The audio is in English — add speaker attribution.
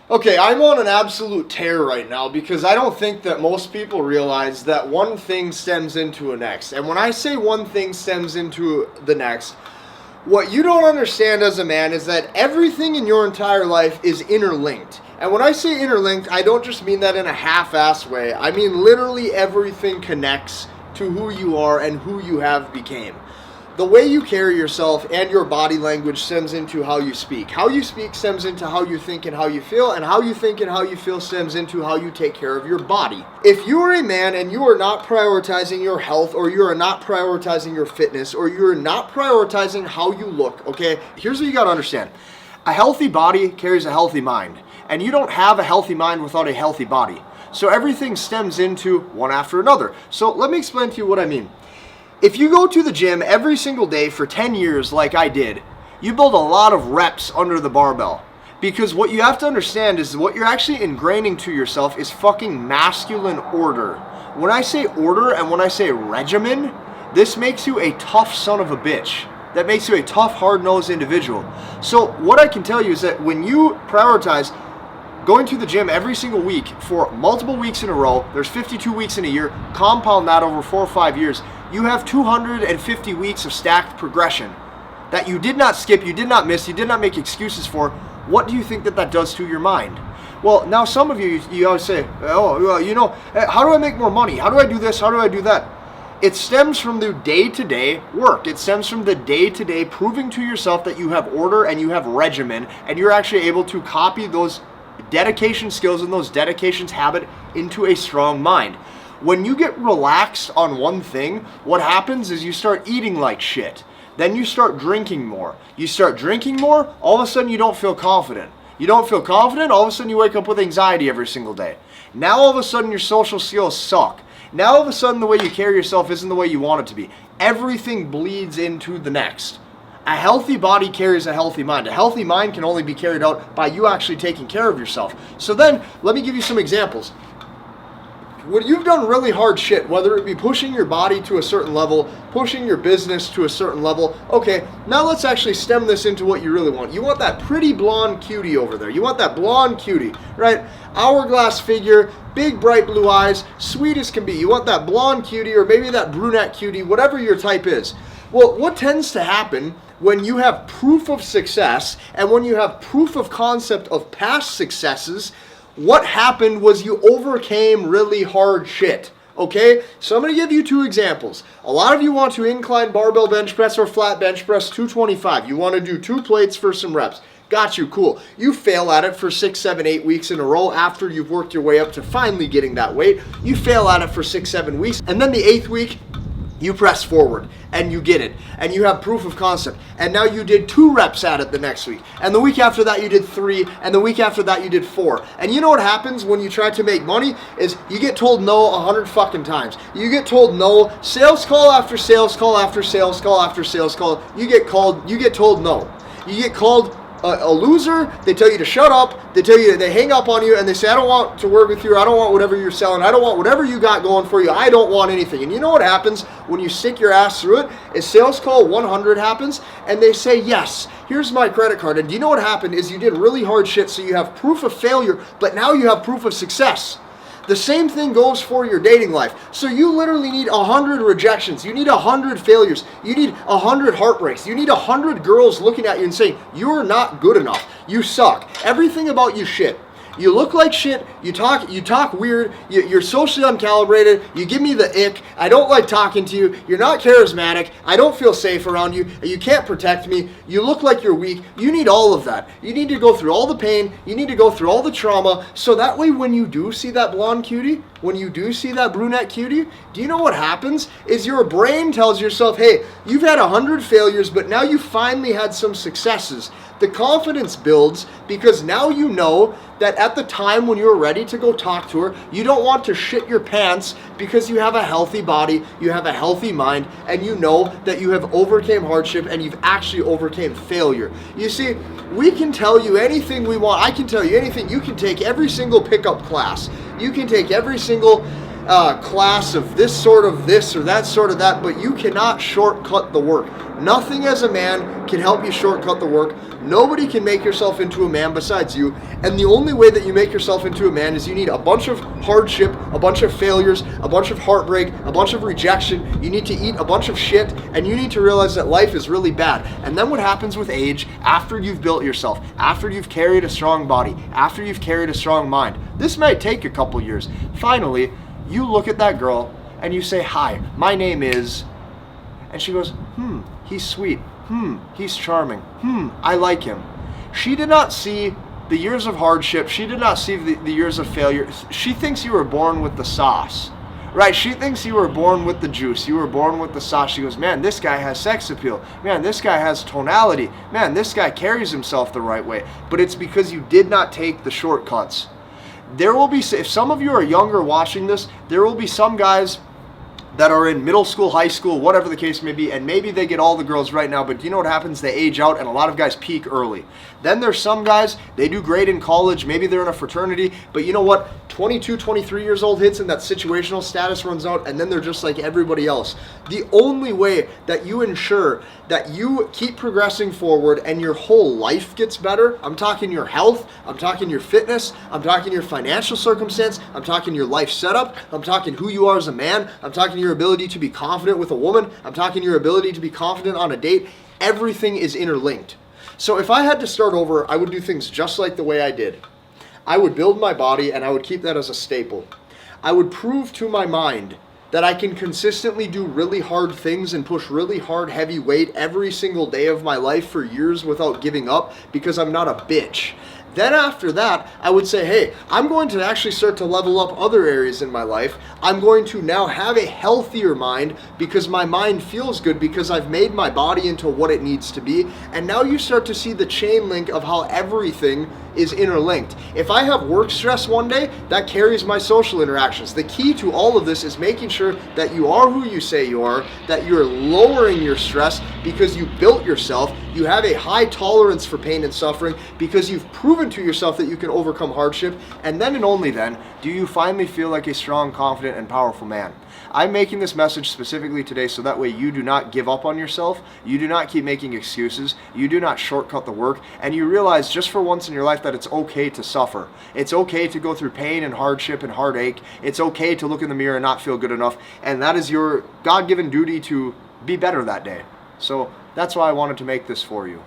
Speaker 1: Okay, I'm on an absolute tear right now because I don't think that most people realize that one thing stems into the next. And when I say one thing stems into the next, what you don't understand as a man is that everything in your entire life is interlinked. And when I say interlinked, I don't just mean that in a half-assed way. I mean literally everything connects to who you are and who you have became. The way you carry yourself and your body language stems into how you speak. How you speak stems into how you think and how you feel, and how you think and how you feel stems into how you take care of your body. If you are a man and you are not prioritizing your health, or you are not prioritizing your fitness, or you are not prioritizing how you look, okay, here's what you gotta understand. A healthy body carries a healthy mind, and you don't have a healthy mind without a healthy body. So everything stems into one after another. So let me explain to you what I mean. If you go to the gym every single day for 10 years like I did, you build a lot of reps under the barbell. Because what you have to understand is what you're actually ingraining to yourself is fucking masculine order. When I say order and when I say regimen, this makes you a tough son of a bitch. That makes you a tough, hard-nosed individual. So what I can tell you is that when you prioritize going to the gym every single week for multiple weeks in a row, there's 52 weeks in a year, compound that over 4 or 5 years, you have 250 weeks of stacked progression that you did not skip, you did not miss, you did not make excuses for. What do you think that does to your mind? Well, now some of you always say, oh, well, you know, how do I make more money? How do I do this? How do I do that? It stems from the day-to-day work. It stems from the day-to-day proving to yourself that you have order and you have regimen, and you're actually able to copy those dedication skills and those dedications habit into a strong mind. When you get relaxed on one thing, what happens is you start eating like shit. Then you start drinking more. You start drinking more, all of a sudden you don't feel confident. You don't feel confident, all of a sudden you wake up with anxiety every single day. Now all of a sudden your social skills suck. Now all of a sudden the way you carry yourself isn't the way you want it to be. Everything bleeds into the next. A healthy body carries a healthy mind. A healthy mind can only be carried out by you actually taking care of yourself. So then, let me give you some examples. When you've done really hard shit, whether it be pushing your body to a certain level, pushing your business to a certain level, okay, now let's actually stem this into what you really want. You want that pretty blonde cutie over there. You want that blonde cutie, right? Hourglass figure, big bright blue eyes, sweet as can be. You want that blonde cutie or maybe that brunette cutie, whatever your type is. Well, what tends to happen when you have proof of success and when you have proof of concept of past successes, what happened was you overcame really hard shit. Okay? So I'm going to give you 2 examples. A lot of you want to incline barbell bench press or flat bench press 225. You want to do 2 plates for some reps. Got you, cool. You fail at it for 6, 7, 8 weeks in a row after you've worked your way up to finally getting that weight. You fail at it for 6, 7 weeks, and then the 8th week, you press forward and you get it and you have proof of concept, and now you did 2 reps at it the next week, and the week after that you did 3, and the week after that you did 4. And you know what happens when you try to make money is you get told no 100 fucking times. You get told no, sales call after sales call after sales call after sales call. You get told no. You get called a loser. They tell you to shut up. They hang up on you and they say, I don't want to work with you. I don't want whatever you're selling. I don't want whatever you got going for you. I don't want anything. And you know what happens when you stick your ass through it? Is sales call 100 happens and they say, yes, here's my credit card. And do you know what happened is you did really hard shit, so you have proof of failure, but now you have proof of success. The same thing goes for your dating life. So you literally need 100 rejections. You need 100 failures. You need 100 heartbreaks. You need 100 girls looking at you and saying, you're not good enough. You suck. Everything about you shit. You look like shit, you talk weird, you're socially uncalibrated, you give me the ick, I don't like talking to you, you're not charismatic, I don't feel safe around you, you can't protect me, you look like you're weak. You need all of that. You need to go through all the pain, you need to go through all the trauma, so that way when you do see that blonde cutie, when you do see that brunette cutie, do you know what happens? Is your brain tells yourself, hey, you've had 100 failures, but now you finally had some successes. The confidence builds because now you know that at the time when you're ready to go talk to her, you don't want to shit your pants because you have a healthy body, you have a healthy mind, and you know that you have overcame hardship and you've actually overcame failure. You see, we can tell you anything we want. I can tell you anything. You can take every single pickup class. You can take every single class of this sort of this or that sort of that, but you cannot shortcut the work. Nothing as a man can help you shortcut the work. Nobody can make yourself into a man besides you. And the only way that you make yourself into a man is you need a bunch of hardship, a bunch of failures, a bunch of heartbreak, a bunch of rejection. You need to eat a bunch of shit, and you need to realize that life is really bad. And then what happens with age, after you've built yourself, after you've carried a strong body, after you've carried a strong mind, this might take a couple years. Finally, you look at that girl and you say, "Hi, my name is," and she goes, "He's sweet. He's charming. I like him." She did not see the years of hardship. She did not see the years of failure. She thinks you were born with the sauce, right? She thinks you were born with the juice. You were born with the sauce. She goes, "Man, this guy has sex appeal. Man, this guy has tonality. Man, this guy carries himself the right way." But it's because you did not take the shortcuts. There will be, if some of you are younger watching this, there will be some guys that are in middle school, high school, whatever the case may be, and maybe they get all the girls right now, but you know what happens? They age out, and a lot of guys peak early. Then there's some guys, they do great in college, maybe they're in a fraternity, but you know what? 22, 23 years old hits and that situational status runs out, and then they're just like everybody else. The only way that you ensure that you keep progressing forward and your whole life gets better, I'm talking your health, I'm talking your fitness, I'm talking your financial circumstance, I'm talking your life setup, I'm talking who you are as a man, I'm talking your ability to be confident with a woman, I'm talking your ability to be confident on a date. Everything is interlinked. So if I had to start over, I would do things just like the way I did. I would build my body, and I would keep that as a staple. I would prove to my mind that I can consistently do really hard things and push really hard, heavy weight every single day of my life for years without giving up, because I'm not a bitch. Then after that, I would say, hey, I'm going to actually start to level up other areas in my life. I'm going to now have a healthier mind because my mind feels good because I've made my body into what it needs to be. And now you start to see the chain link of how everything is interlinked. If I have work stress one day, that carries my social interactions. The key to all of this is making sure that you are who you say you are, that you're lowering your stress because you built yourself. You have a high tolerance for pain and suffering because you've proven to yourself that you can overcome hardship. And then and only then do you finally feel like a strong, confident, and powerful man. I'm making this message specifically today so that way you do not give up on yourself, you do not keep making excuses, you do not shortcut the work, and you realize just for once in your life that it's okay to suffer. It's okay to go through pain and hardship and heartache. It's okay to look in the mirror and not feel good enough, and that is your God-given duty to be better that day. So that's why I wanted to make this for you.